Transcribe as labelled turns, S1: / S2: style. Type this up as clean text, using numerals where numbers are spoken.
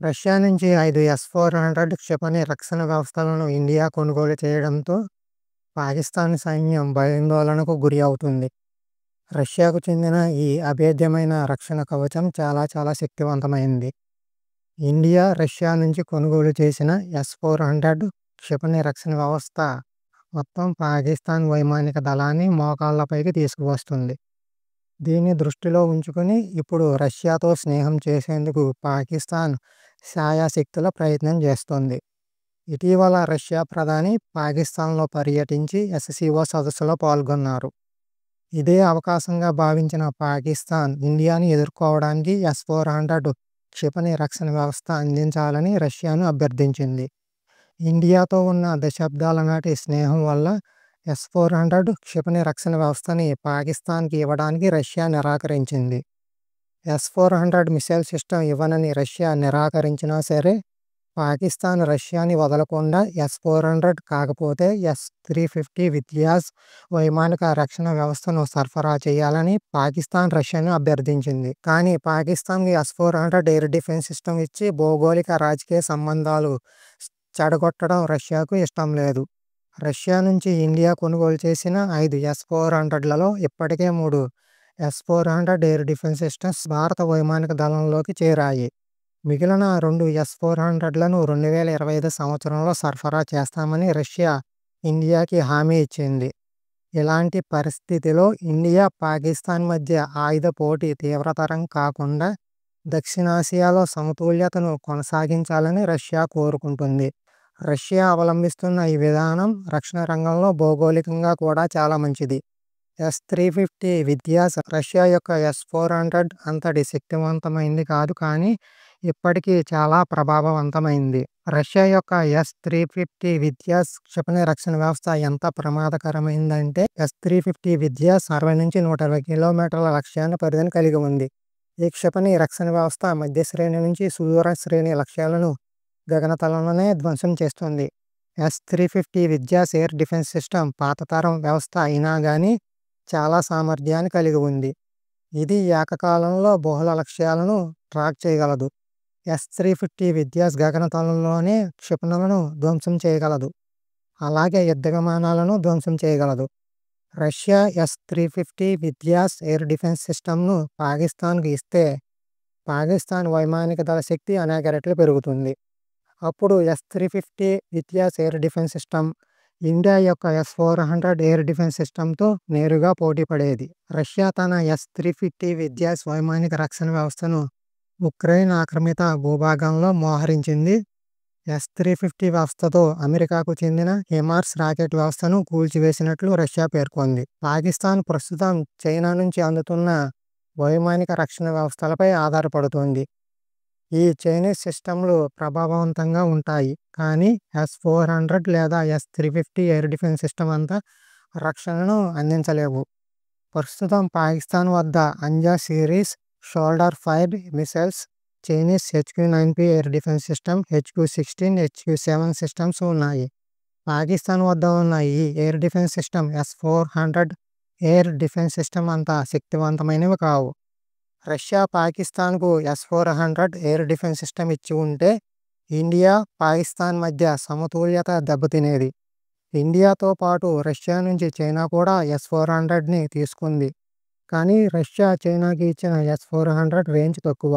S1: Russia నుంచి 5 S-400 క్షిపణి రక్షణ వ్యవస్థలను ఇండియా కొనుగోలు చేయడంతో పాకిస్తాన్ సైన్యం భయాందోళనకు గురి అవుతుంది. రష్యాకు చెందిన ఈ అభేద్యమైన రక్షణ కవచం చాలా శక్తివంతమైంది. ఇండియా రష్యా నుంచి కొనుగోలు చేసిన S-400 క్షిపణి రక్షణ వ్యవస్థ మొత్తం పాకిస్తాన్ వైమానిక దళాన్ని మోకాళ్లపైకి తీసుకువస్తుంది. దీన్ని దృష్టిలో ఉంచుకుని ఇప్పుడు రష్యాతో స్నేహం చేసేందుకు పాకిస్తాన్ శాయశక్తుల ప్రయత్నం చేస్తోంది. ఇటీవల రష్యా ప్రధాని పాకిస్తాన్లో పర్యటించి SCO సదస్సులో పాల్గొన్నారు. ఇదే అవకాశంగా భావించిన పాకిస్తాన్ ఇండియాను ఎదుర్కోవడానికి S-400 క్షిపణి రక్షణ వ్యవస్థ అందించాలని రష్యాను అభ్యర్థించింది. ఇండియాతో ఉన్న దశాబ్దాల నాటి స్నేహం వల్ల S-400 క్షిపణి రక్షణ వ్యవస్థని పాకిస్తాన్కి ఇవ్వడానికి రష్యా నిరాకరించింది. S-400 మిసైల్ సిస్టమ్ ఇవ్వనని రష్యా నిరాకరించినా సరే పాకిస్తాన్ రష్యాని వదలకుండా S-400 కాకపోతే S-350 విద్యాస్ వైమానిక రక్షణ వ్యవస్థను సరఫరా చేయాలని పాకిస్తాన్ రష్యాను అభ్యర్థించింది. కానీ పాకిస్తాన్కి S-400 ఎయిర్ డిఫెన్స్ సిస్టమ్ ఇచ్చి భౌగోళిక రాజకీయ సంబంధాలు చెడగొట్టడం రష్యాకు ఇష్టం లేదు. రష్యా నుంచి ఇండియా కొనుగోలు చేసిన 5 S-400లలో ఇప్పటికే 3 S-400 ఎయిర్ డిఫెన్స్ సిస్టమ్స్ భారత వైమానిక దళంలోకి చేరాయి. మిగిలిన 2 S-400లను 2025 సంవత్సరంలో సరఫరా చేస్తామని రష్యా ఇండియాకి హామీ ఇచ్చింది. ఇలాంటి పరిస్థితిలో ఇండియా పాకిస్తాన్ మధ్య ఆయుధ పోటీ తీవ్రతరం కాకుండా దక్షిణాసియాలో సమతుల్యతను కొనసాగించాలని రష్యా కోరుకుంటుంది. రష్యా అవలంబిస్తున్న ఈ విధానం రక్షణ రంగంలో భౌగోళికంగా కూడా చాలా మంచిది. S-350 విద్యాస్ రష్యా యొక్క S-400 అంతటి శక్తివంతమైంది కాదు, కానీ ఇప్పటికీ చాలా ప్రభావవంతమైంది. రష్యా యొక్క S-350 విద్యాస్ క్షిపణి రక్షణ వ్యవస్థ ఎంత ప్రమాదకరమైందంటే S-350 విద్యాస్ 60 నుంచి 120 కిలోమీటర్ల లక్ష్యాన్ని పరిధిని కలిగి ఉంది. ఈ క్షిపణి రక్షణ వ్యవస్థ మధ్య శ్రేణి నుంచి సుదూర శ్రేణి లక్ష్యాలను గగనతలంలోనే ధ్వంసం చేస్తుంది. S-350 Vidya's air defence system పాతతరం వ్యవస్థ అయినా కానీ చాలా సామర్థ్యాన్ని కలిగి ఉంది. ఇది ఏకకాలంలో బహుళ లక్ష్యాలను ట్రాక్ చేయగలదు. S-350 విద్యాస్ గగనతలంలోనే క్షిపణులను ధ్వంసం చేయగలదు, అలాగే యుద్ధ విమానాలను ధ్వంసం చేయగలదు. Russia S-350 Vidya's air defence సిస్టమ్ను పాకిస్తాన్కు ఇస్తే పాకిస్తాన్ వైమానిక దళ శక్తి అనేక రెట్లు పెరుగుతుంది. అప్పుడు S-350 Vidya's air defence system India యొక్క S-400 ఎయిర్ డిఫెన్స్ సిస్టమ్తో నేరుగా పోటీ పడేది. రష్యా తన S-350 విద్యాస్ వైమానిక రక్షణ వ్యవస్థను ఉక్రెయిన్ ఆక్రమిత భూభాగంలో మోహరించింది. S-350 వ్యవస్థతో అమెరికాకు చెందిన HIMARS రాకెట్ వ్యవస్థను కూల్చివేసినట్లు రష్యా పేర్కొంది. పాకిస్తాన్ ప్రస్తుతం చైనా నుంచి అందుతున్న వైమానిక రక్షణ వ్యవస్థలపై ఆధారపడుతోంది. ఈ చైనీస్ సిస్టమ్లు ప్రభావవంతంగా ఉంటాయి, కానీ S-400 లేదా S-350 ఎయిర్ డిఫెన్స్ సిస్టమ్ అంత రక్షణను అందించలేవు. ప్రస్తుతం పాకిస్తాన్ వద్ద Anza series shoulder fired missiles, Chinese HQ-9P air defence system, HQ-16, HQ-7 systems ఉన్నాయి. పాకిస్తాన్ వద్ద ఉన్న ఈ air defence system S-400 air defence system అంత శక్తివంతమైనవి కావు. రష్యా పాకిస్తాన్కు S-400 ఎయిర్ డిఫెన్స్ సిస్టమ్ ఇచ్చి ఉంటే ఇండియా పాకిస్తాన్ మధ్య సమతుల్యత దెబ్బతినేది. ఇండియాతో పాటు రష్యా నుంచి చైనా కూడా S-400ని తీసుకుంది, కానీ రష్యా చైనాకి ఇచ్చిన S-400 రేంజ్ తక్కువ.